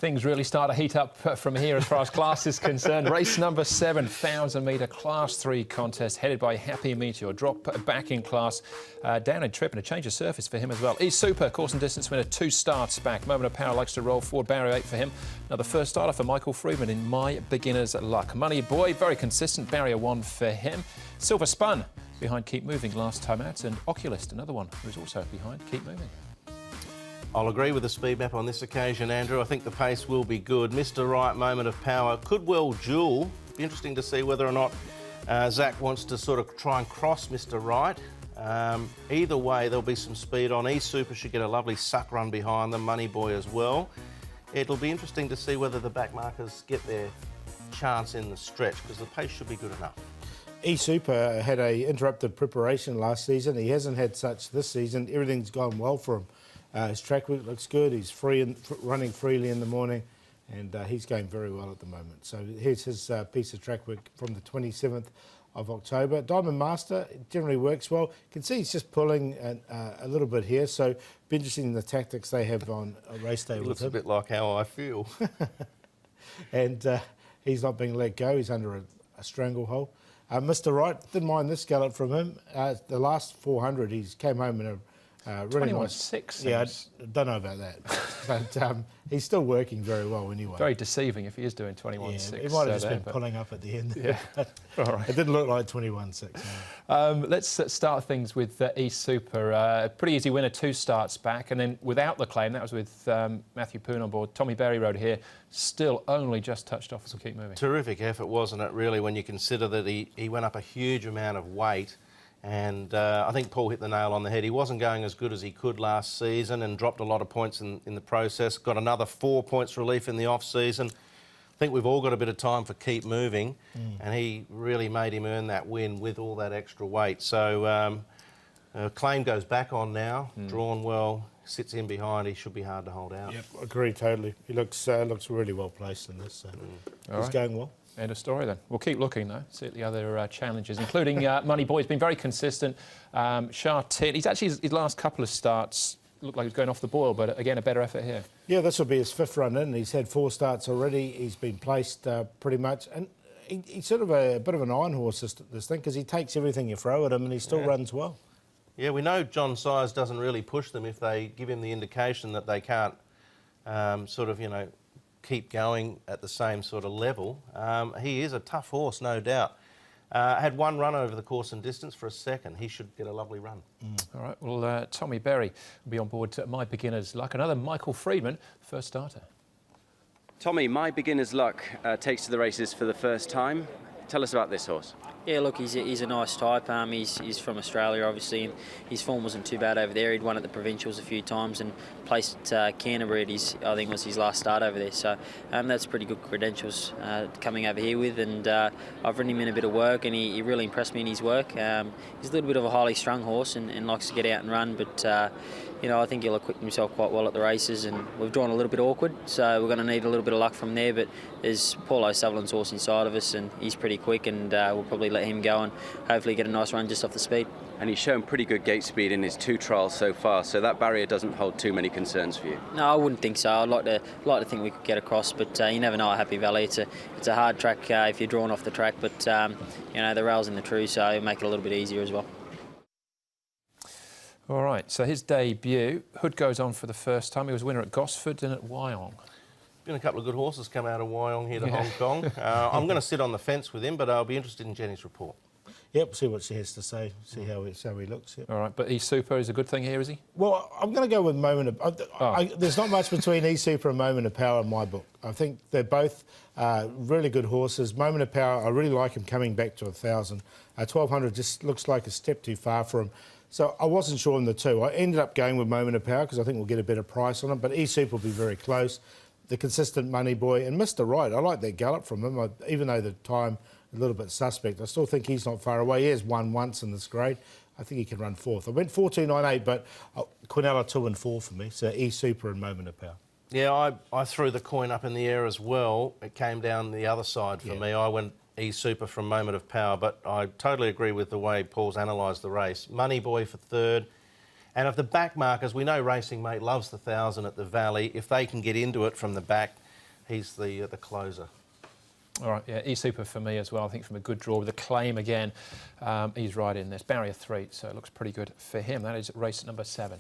Things really start to heat up from here as far as class is concerned. Race number 7, 1,000-metre Class 3 contest, headed by Happy Meteor. Drop back in class, down in trip, and a change of surface for him as well. He's super, course and distance winner, 2 starts back. Moment of Power likes to roll forward, barrier 8 for him. Another first starter for Michael Friedman in My Beginner's Luck. Money Boy, very consistent, barrier 1 for him. Silver Spun behind Keep Moving last time out, and Oculist, another one who's also behind Keep Moving. I'll agree with the speed map on this occasion, Andrew. I think the pace will be good. Mr. Right, Moment of Power, could well duel. Be interesting to see whether or not Zach wants to sort of try and cross Mr. Right. Either way, there'll be some speed on. E-Super should get a lovely suck run behind them, Money Boy as well. It'll be interesting to see whether the back markers get their chance in the stretch, because the pace should be good enough. E-Super had a interrupted preparation last season. He hasn't had such this season. Everything's gone well for him. His track work looks good. He's running freely in the morning, and he's going very well at the moment. So here's his piece of track work from the 27th of October. Diamond Master generally works well. You can see he's just pulling a little bit here, so be interesting in the tactics they have on a race day with him. Looks a bit like how I feel. And he's not being let go. He's under a stranglehold. Mr. Right, didn't mind this gallop from him. The last 400, he's came home in a really nice. 21.6. Yeah, I don't know about that, but he's still working very well anyway. Very deceiving if he is doing 21.6. Yeah, he might have just been pulling up at the end. Yeah, all right. It didn't look like 21.6. No. Let's start things with E-Super. A pretty easy winner, 2 starts back, and then without the claim, that was with Matthew Poon on board. Tommy Berry rode here, still only just touched off, so Keep Moving. Terrific effort, wasn't it, really, when you consider that he went up a huge amount of weight. And I think Paul hit the nail on the head. He wasn't going as good as he could last season and dropped a lot of points in the process. Got another 4 points relief in the off-season. I think we've all got a bit of time for Keep Moving, and he really made him earn that win with all that extra weight. So claim goes back on now, drawn well, sits in behind. He should be hard to hold out. Yep, agree totally. He looks really well placed in this. He's going well. End of story then. We'll keep looking though, see the other challenges, including Money Boy. He's been very consistent. Chartit, he's actually, his last couple of starts looked like he was going off the boil, but again, a better effort here. Yeah, this will be his 5th run in. He's had 4 starts already. He's been placed pretty much. And he's sort of a bit of an iron horse, this thing, because he takes everything you throw at him and he still runs well. Yeah, we know John Sires doesn't really push them if they give him the indication that they can't keep going at the same sort of level. He is a tough horse, no doubt. Had 1 run over the course and distance for a second. He should get a lovely run. All right, well, Tommy Berry will be on board to My Beginner's Luck. Another Michael Friedman, first starter. Tommy, My Beginner's Luck takes to the races for the first time. Tell us about this horse. Yeah, look, he's a nice type. He's from Australia, obviously, and his form wasn't too bad over there. He'd won at the provincials a few times and placed Canterbury at I think was his last start over there. So that's pretty good credentials coming over here with. And I've ridden him in a bit of work, and he really impressed me in his work. He's a little bit of a highly strung horse and likes to get out and run, but I think he'll acquit himself quite well at the races. And we've drawn a little bit awkward, so we're going to need a little bit of luck from there. But there's Paul O'Sullivan's horse inside of us, and he's pretty quick, and we'll probably let him go and hopefully get a nice run just off the speed. And he's shown pretty good gate speed in his 2 trials so far, so that barrier doesn't hold too many concerns for you. No, I wouldn't think so. I'd like to think we could get across, but you never know at Happy Valley. It's a hard track if you're drawn off the track, but the rail's in the true, so it'll make it a little bit easier as well. All right, so his debut, Hood goes on for the first time. He was winner at Gosford and at Wyong. Been a couple of good horses come out of Wyong here to Hong Kong. I'm going to sit on the fence with him, but I'll be interested in Jenny's report. Yep, see what she has to say, see how he looks. Yep. All right, but E-Super is a good thing here, is he? Well, I'm going to go with Moment of... there's not much between E-Super and Moment of Power in my book. I think they're both really good horses. Moment of Power, I really like him coming back to 1,000. 1,200 just looks like a step too far for him. So I wasn't sure on the 2. I ended up going with Moment of Power because I think we'll get a better price on it, but E-Super will be very close. The consistent Money Boy and Mr. Right, I like that gallop from him, even though the time a little bit suspect. I still think he's not far away. He has won once in this grade. I think he can run 4th. I went 4-2-9-8, but Quinella 2 and 4 for me. So E-Super and Moment of Power. Yeah, I threw the coin up in the air as well. It came down the other side for me. I went E-Super from Moment of Power, but I totally agree with the way Paul's analysed the race. Money Boy for 3rd. And of the back markers, we know Racing Mate loves the 1,000 at the Valley. If they can get into it from the back, he's the closer. All right, yeah, E-Super for me as well. I think from a good draw with a claim again, he's right in there. It's barrier 3, so it looks pretty good for him. That is race number 7.